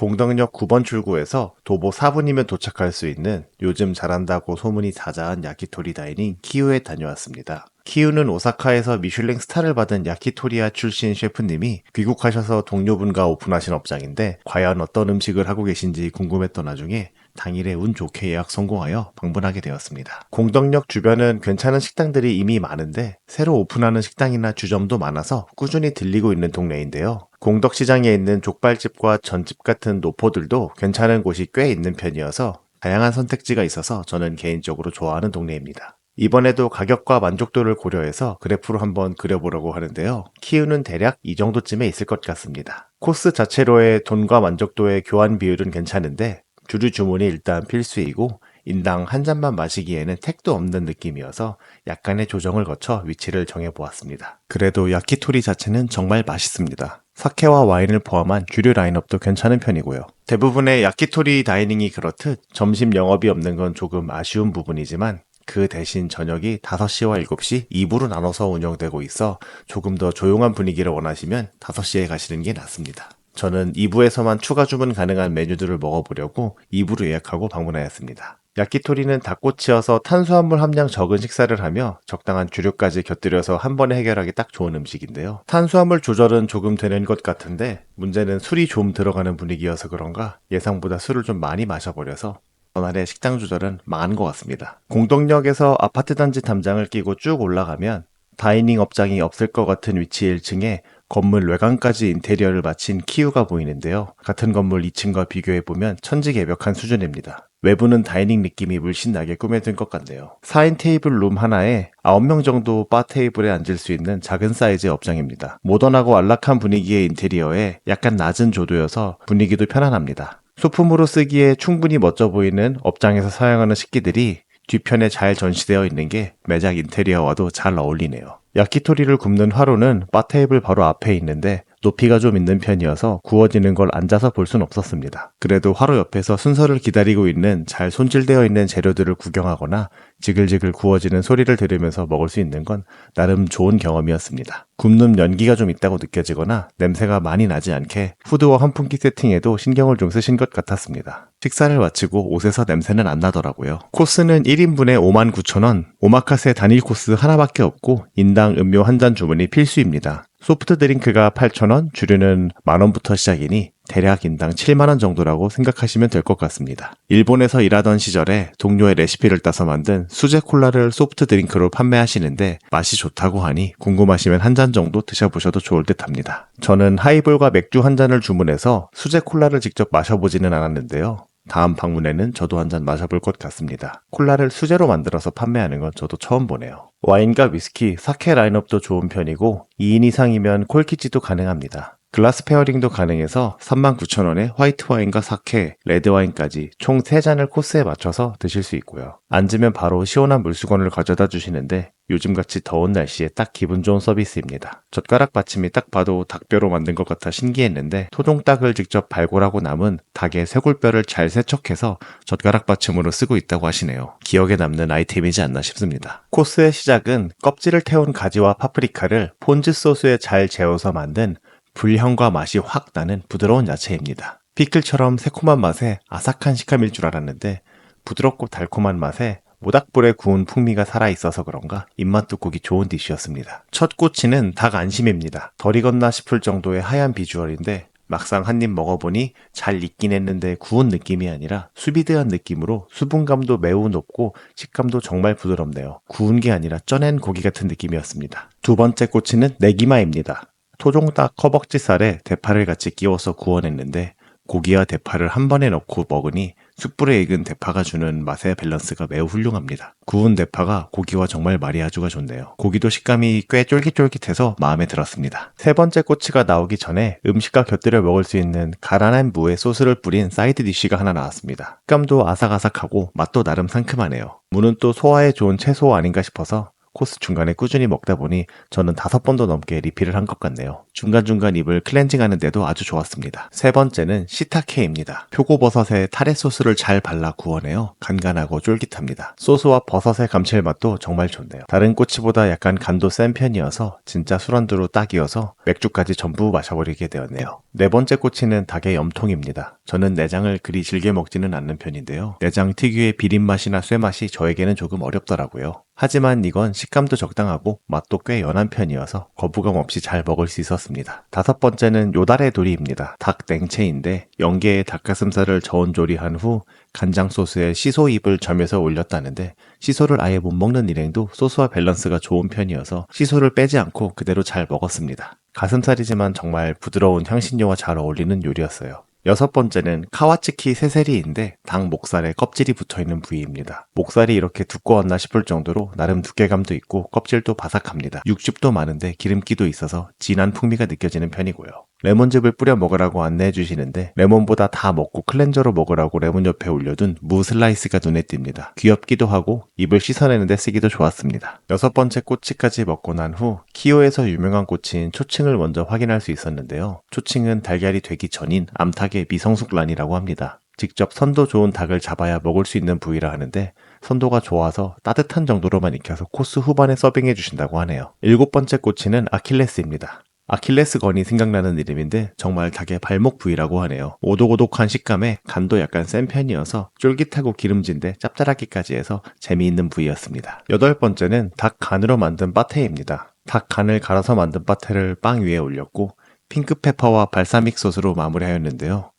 공덕역 9번 출구에서 도보 4분이면 도착할 수 있는 요즘 잘한다고 소문이 자자한 야키토리 다이닝 키우에 다녀왔습니다. 키우는 오사카에서 미슐랭 스타를 받은 야키토리아 출신 셰프님이 귀국하셔서 동료분과 오픈하신 업장인데 과연 어떤 음식을 하고 계신지 궁금했던 와중에 당일에 운 좋게 예약 성공하여 방문하게 되었습니다. 공덕역 주변은 괜찮은 식당들이 이미 많은데 새로 오픈하는 식당이나 주점도 많아서 꾸준히 들리고 있는 동네인데요. 공덕시장에 있는 족발집과 전집 같은 노포들도 괜찮은 곳이 꽤 있는 편이어서 다양한 선택지가 있어서 저는 개인적으로 좋아하는 동네입니다. 이번에도 가격과 만족도를 고려해서 그래프로 한번 그려보려고 하는데요. 키우는 대략 이 정도쯤에 있을 것 같습니다. 코스 자체로의 돈과 만족도의 교환 비율은 괜찮은데 주류 주문이 일단 필수이고 인당 한 잔만 마시기에는 택도 없는 느낌이어서 약간의 조정을 거쳐 위치를 정해보았습니다. 그래도 야키토리 자체는 정말 맛있습니다. 사케와 와인을 포함한 주류 라인업도 괜찮은 편이고요. 대부분의 야키토리 다이닝이 그렇듯 점심 영업이 없는 건 조금 아쉬운 부분이지만 그 대신 저녁이 5시와 7시 2부로 나눠서 운영되고 있어 조금 더 조용한 분위기를 원하시면 5시에 가시는 게 낫습니다. 저는 2부에서만 추가 주문 가능한 메뉴들을 먹어보려고 2부로 예약하고 방문하였습니다. 야키토리는 닭꼬치여서 탄수화물 함량 적은 식사를 하며 적당한 주류까지 곁들여서 한 번에 해결하기 딱 좋은 음식인데요. 탄수화물 조절은 조금 되는 것 같은데 문제는 술이 좀 들어가는 분위기여서 그런가 예상보다 술을 좀 많이 마셔버려서 전날의 식당 조절은 망한 것 같습니다. 공덕역에서 아파트 단지 담장을 끼고 쭉 올라가면 다이닝 업장이 없을 것 같은 위치 1층에 건물 외관까지 인테리어를 마친 키우가 보이는데요. 같은 건물 2층과 비교해보면 천지개벽한 수준입니다. 외부는 다이닝 느낌이 물씬 나게 꾸며진 것 같네요. 4인 테이블 룸 하나에 9명 정도 바 테이블에 앉을 수 있는 작은 사이즈의 업장입니다. 모던하고 안락한 분위기의 인테리어에 약간 낮은 조도여서 분위기도 편안합니다. 소품으로 쓰기에 충분히 멋져 보이는 업장에서 사용하는 식기들이 뒤편에 잘 전시되어 있는 게 매장 인테리어와도 잘 어울리네요. 야키토리를 굽는 화로는 바 테이블 바로 앞에 있는데 높이가 좀 있는 편이어서 구워지는 걸 앉아서 볼 순 없었습니다. 그래도 화로 옆에서 순서를 기다리고 있는 잘 손질되어 있는 재료들을 구경하거나 지글지글 구워지는 소리를 들으면서 먹을 수 있는 건 나름 좋은 경험이었습니다. 굽는 연기가 좀 있다고 느껴지거나 냄새가 많이 나지 않게 후드와 환풍기 세팅에도 신경을 좀 쓰신 것 같았습니다. 식사를 마치고 옷에서 냄새는 안 나더라고요. 코스는 1인분에 59,000원, 오마카세 단일 코스 하나밖에 없고 인당 음료 한 잔 주문이 필수입니다. 소프트 드링크가 8,000원, 주류는 만원부터 시작이니 대략 인당 7만원 정도라고 생각하시면 될 것 같습니다. 일본에서 일하던 시절에 동료의 레시피를 따서 만든 수제 콜라를 소프트 드링크로 판매하시는데 맛이 좋다고 하니 궁금하시면 한 잔 정도 드셔보셔도 좋을 듯 합니다. 저는 하이볼과 맥주 한 잔을 주문해서 수제 콜라를 직접 마셔보지는 않았는데요. 다음 방문에는 저도 한 잔 마셔볼 것 같습니다. 콜라를 수제로 만들어서 판매하는 건 저도 처음 보네요. 와인과 위스키, 사케 라인업도 좋은 편이고 2인 이상이면 콜키지도 가능합니다. 글라스 페어링도 가능해서 39,000원에 화이트 와인과 사케, 레드 와인까지 총 3잔을 코스에 맞춰서 드실 수 있고요. 앉으면 바로 시원한 물수건을 가져다 주시는데 요즘같이 더운 날씨에 딱 기분 좋은 서비스입니다. 젓가락 받침이 딱 봐도 닭뼈로 만든 것 같아 신기했는데 토종닭을 직접 발골하고 남은 닭의 쇄골뼈를 잘 세척해서 젓가락 받침으로 쓰고 있다고 하시네요. 기억에 남는 아이템이지 않나 싶습니다. 코스의 시작은 껍질을 태운 가지와 파프리카를 폰즈 소스에 잘 재워서 만든 불향과 맛이 확 나는 부드러운 야채입니다. 피클처럼 새콤한 맛에 아삭한 식감일 줄 알았는데 부드럽고 달콤한 맛에 모닥불에 구운 풍미가 살아있어서 그런가 입맛 돋보기 좋은 디쉬였습니다. 첫 꼬치는 닭 안심입니다. 덜 익었나 싶을 정도의 하얀 비주얼인데 막상 한 입 먹어보니 잘 익긴 했는데 구운 느낌이 아니라 수비드한 느낌으로 수분감도 매우 높고 식감도 정말 부드럽네요. 구운 게 아니라 쪄낸 고기 같은 느낌이었습니다. 두 번째 꼬치는 네기마입니다. 토종닭 허벅지살에 대파를 같이 끼워서 구워냈는데 고기와 대파를 한 번에 넣고 먹으니 숯불에 익은 대파가 주는 맛의 밸런스가 매우 훌륭합니다. 구운 대파가 고기와 정말 마리아주가 좋네요. 고기도 식감이 꽤 쫄깃쫄깃해서 마음에 들었습니다. 세 번째 꼬치가 나오기 전에 음식과 곁들여 먹을 수 있는 가라난 무에 소스를 뿌린 사이드 디쉬가 하나 나왔습니다. 식감도 아삭아삭하고 맛도 나름 상큼하네요. 무는 또 소화에 좋은 채소 아닌가 싶어서 코스 중간에 꾸준히 먹다 보니 저는 5번도 넘게 리필을 한 것 같네요. 중간중간 입을 클렌징하는데도 아주 좋았습니다. 세 번째는 시타케입니다. 표고버섯에 타레 소스를 잘 발라 구워내요. 간간하고 쫄깃합니다. 소스와 버섯의 감칠맛도 정말 좋네요. 다른 꼬치보다 약간 간도 센 편이어서 진짜 술안주로 딱이어서 맥주까지 전부 마셔버리게 되었네요. 네 번째 꼬치는 닭의 염통입니다. 저는 내장을 그리 즐겨 먹지는 않는 편인데요. 내장 특유의 비린맛이나 쇠맛이 저에게는 조금 어렵더라고요. 하지만 이건 식감도 적당하고 맛도 꽤 연한 편이어서 거부감 없이 잘 먹을 수 있었습니다. 다섯 번째는 요다레 도리입니다. 닭 냉채인데 연계의 닭가슴살을 저온 조리한 후 간장 소스에 시소잎을 점여서 올렸다는데 시소를 아예 못 먹는 일행도 소스와 밸런스가 좋은 편이어서 시소를 빼지 않고 그대로 잘 먹었습니다. 가슴살이지만 정말 부드러운 향신료와 잘 어울리는 요리였어요. 여섯 번째는 카와츠키 세세리인데 닭 목살에 껍질이 붙어있는 부위입니다. 목살이 이렇게 두꺼웠나 싶을 정도로 나름 두께감도 있고 껍질도 바삭합니다. 육즙도 많은데 기름기도 있어서 진한 풍미가 느껴지는 편이고요. 레몬즙을 뿌려 먹으라고 안내해 주시는데 레몬보다 다 먹고 클렌저로 먹으라고 레몬 옆에 올려둔 무 슬라이스가 눈에 띕니다. 귀엽기도 하고 입을 씻어내는데 쓰기도 좋았습니다. 여섯 번째 꼬치까지 먹고 난 후 키오에서 유명한 꼬치인 초칭을 먼저 확인할 수 있었는데요. 초칭은 달걀이 되기 전인 암탉의 미성숙란이라고 합니다. 직접 선도 좋은 닭을 잡아야 먹을 수 있는 부위라 하는데 선도가 좋아서 따뜻한 정도로만 익혀서 코스 후반에 서빙해 주신다고 하네요. 일곱 번째 꼬치는 아킬레스입니다. 아킬레스건이 생각나는 이름인데 정말 닭의 발목 부위라고 하네요. 오독오독한 식감에 간도 약간 센 편이어서 쫄깃하고 기름진데 짭짤하기까지 해서 재미있는 부위였습니다. 여덟 번째는 닭 간으로 만든 파테입니다. 닭 간을 갈아서 만든 파테를 빵 위에 올렸고 핑크페퍼와 발사믹 소스로 마무리하였는데요.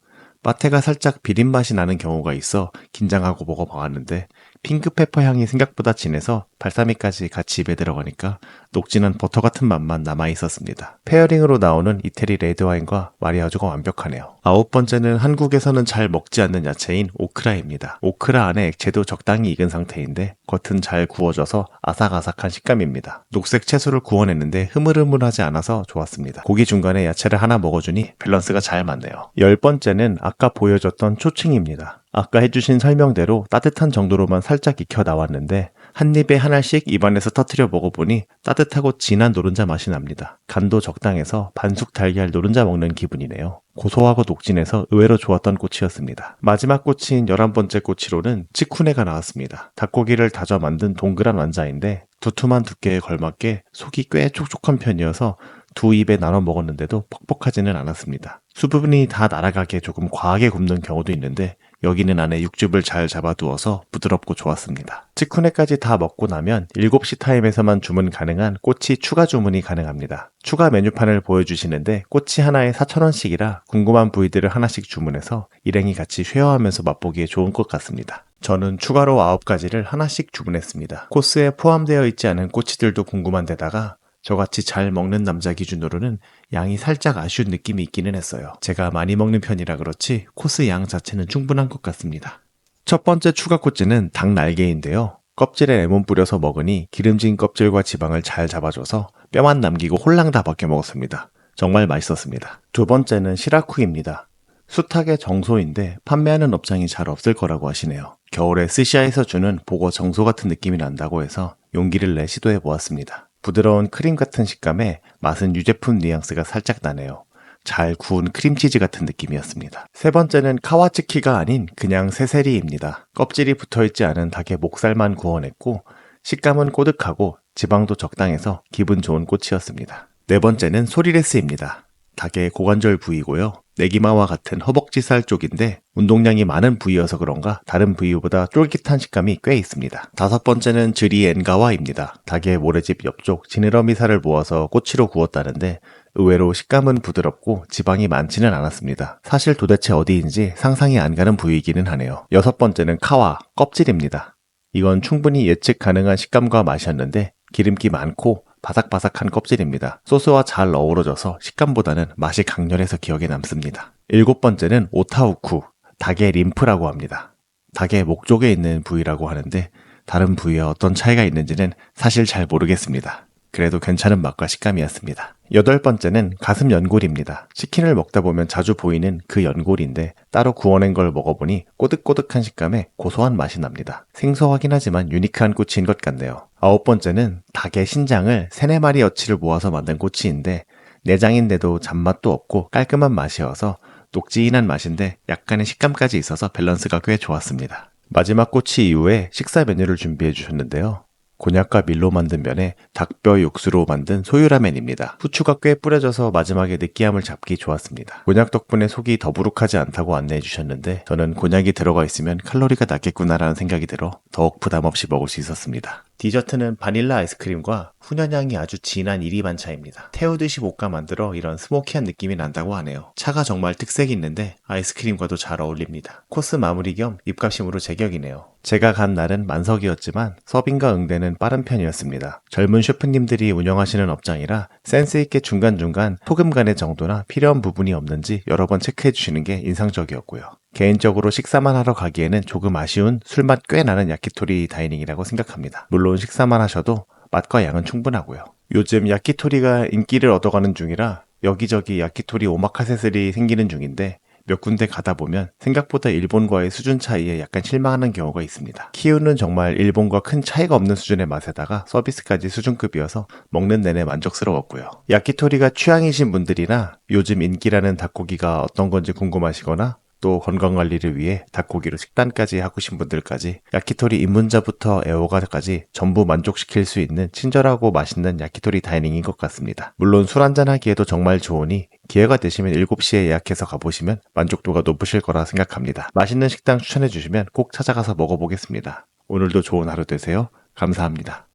파테가 살짝 비린맛이 나는 경우가 있어 긴장하고 먹어보았는데 핑크페퍼 향이 생각보다 진해서 발사믹까지 같이 입에 들어가니까 녹진한 버터 같은 맛만 남아있었습니다. 페어링으로 나오는 이태리 레드와인과 마리아주가 완벽하네요. 아홉 번째는 한국에서는 잘 먹지 않는 야채인 오크라입니다. 오크라 안에 액체도 적당히 익은 상태인데 겉은 잘 구워져서 아삭아삭한 식감입니다. 녹색 채소를 구워냈는데 흐물흐물하지 않아서 좋았습니다. 고기 중간에 야채를 하나 먹어주니 밸런스가 잘 맞네요. 열 번째는 아까 보여줬던 초칭입니다. 아까 해주신 설명대로 따뜻한 정도로만 살짝 익혀 나왔는데 한 입에 하나씩 입안에서 터트려 먹어보니 따뜻하고 진한 노른자 맛이 납니다. 간도 적당해서 반숙 달걀 노른자 먹는 기분이네요. 고소하고 녹진해서 의외로 좋았던 꼬치였습니다. 마지막 꼬치인 11번째 꼬치로는 치쿠네가 나왔습니다. 닭고기를 다져 만든 동그란 완자인데 두툼한 두께에 걸맞게 속이 꽤 촉촉한 편이어서 두 입에 나눠 먹었는데도 퍽퍽하지는 않았습니다. 수분이 다 날아가게 조금 과하게 굽는 경우도 있는데 여기는 안에 육즙을 잘 잡아두어서 부드럽고 좋았습니다. 치쿠네까지 다 먹고 나면 7시 타임에서만 주문 가능한 꼬치 추가 주문이 가능합니다. 추가 메뉴판을 보여주시는데 꼬치 하나에 4,000원씩이라 궁금한 부위들을 하나씩 주문해서 일행이 같이 쉐어하면서 맛보기에 좋은 것 같습니다. 저는 추가로 9가지를 하나씩 주문했습니다. 코스에 포함되어 있지 않은 꼬치들도 궁금한 데다가 저같이 잘 먹는 남자 기준으로는 양이 살짝 아쉬운 느낌이 있기는 했어요. 제가 많이 먹는 편이라 그렇지 코스 양 자체는 충분한 것 같습니다. 첫 번째 추가 코스는 닭 날개인데요. 껍질에 레몬 뿌려서 먹으니 기름진 껍질과 지방을 잘 잡아줘서 뼈만 남기고 홀랑 다 벗겨 먹었습니다. 정말 맛있었습니다. 두 번째는 시라쿠입니다. 수탉의 정소인데 판매하는 업장이 잘 없을 거라고 하시네요. 겨울에 스시야에서 주는 보거 정소 같은 느낌이 난다고 해서 용기를 내 시도해 보았습니다. 부드러운 크림 같은 식감에 맛은 유제품 뉘앙스가 살짝 나네요. 잘 구운 크림치즈 같은 느낌이었습니다. 세 번째는 카와츠키가 아닌 그냥 세세리입니다. 껍질이 붙어있지 않은 닭의 목살만 구워냈고 식감은 꼬득하고 지방도 적당해서 기분 좋은 꼬치였습니다. 네 번째는 소리레스입니다. 닭의 고관절 부위고요. 네기마와 같은 허벅지살 쪽인데 운동량이 많은 부위여서 그런가 다른 부위보다 쫄깃한 식감이 꽤 있습니다. 다섯 번째는 즈리엔가와입니다. 닭의 모래집 옆쪽 지느러미살을 모아서 꼬치로 구웠다는데 의외로 식감은 부드럽고 지방이 많지는 않았습니다. 사실 도대체 어디인지 상상이 안 가는 부위이기는 하네요. 여섯 번째는 카와, 껍질입니다. 이건 충분히 예측 가능한 식감과 맛이었는데 기름기 많고 바삭바삭한 껍질입니다. 소스와 잘 어우러져서 식감보다는 맛이 강렬해서 기억에 남습니다. 일곱 번째는 오타우쿠, 닭의 림프라고 합니다. 닭의 목 쪽에 있는 부위라고 하는데 다른 부위와 어떤 차이가 있는지는 사실 잘 모르겠습니다. 그래도 괜찮은 맛과 식감이었습니다. 8번째는 가슴 연골입니다. 치킨을 먹다 보면 자주 보이는 그 연골인데 따로 구워낸 걸 먹어보니 꼬득꼬득한 식감에 고소한 맛이 납니다. 생소하긴 하지만 유니크한 꼬치인 것 같네요. 9번째는 닭의 신장을 3, 4마리 어치를 모아서 만든 꼬치인데 내장인데도 잡맛도 없고 깔끔한 맛이어서 녹진한 맛인데 약간의 식감까지 있어서 밸런스가 꽤 좋았습니다. 마지막 꼬치 이후에 식사 메뉴를 준비해 주셨는데요. 곤약과 밀로 만든 면에 닭뼈 육수로 만든 소유라멘입니다. 후추가 꽤 뿌려져서 마지막에 느끼함을 잡기 좋았습니다. 곤약 덕분에 속이 더부룩하지 않다고 안내해 주셨는데 저는 곤약이 들어가 있으면 칼로리가 낮겠구나라는 생각이 들어 더욱 부담 없이 먹을 수 있었습니다. 디저트는 바닐라 아이스크림과 훈연향이 아주 진한 이리반차입니다. 태우듯이 볶아 만들어 이런 스모키한 느낌이 난다고 하네요. 차가 정말 특색이 있는데 아이스크림과도 잘 어울립니다. 코스 마무리 겸 입가심으로 제격이네요. 제가 간 날은 만석이었지만 서빙과 응대는 빠른 편이었습니다. 젊은 셰프님들이 운영하시는 업장이라 센스있게 중간중간 소금 간의 정도나 필요한 부분이 없는지 여러 번 체크해 주시는 게 인상적이었고요. 개인적으로 식사만 하러 가기에는 조금 아쉬운 술맛 꽤 나는 야키토리 다이닝이라고 생각합니다. 물론 식사만 하셔도 맛과 양은 충분하고요. 요즘 야키토리가 인기를 얻어가는 중이라 여기저기 야키토리 오마카세들이 생기는 중인데 몇 군데 가다 보면 생각보다 일본과의 수준 차이에 약간 실망하는 경우가 있습니다. 키우는 정말 일본과 큰 차이가 없는 수준의 맛에다가 서비스까지 수준급이어서 먹는 내내 만족스러웠고요. 야키토리가 취향이신 분들이나 요즘 인기라는 닭고기가 어떤 건지 궁금하시거나 또 건강관리를 위해 닭고기로 식단까지 하고신 분들까지 야키토리 입문자부터 애호가까지 전부 만족시킬 수 있는 친절하고 맛있는 야키토리 다이닝인 것 같습니다. 물론 술 한잔 하기에도 정말 좋으니 기회가 되시면 7시에 예약해서 가보시면 만족도가 높으실 거라 생각합니다. 맛있는 식당 추천해 주시면 꼭 찾아가서 먹어보겠습니다. 오늘도 좋은 하루 되세요. 감사합니다.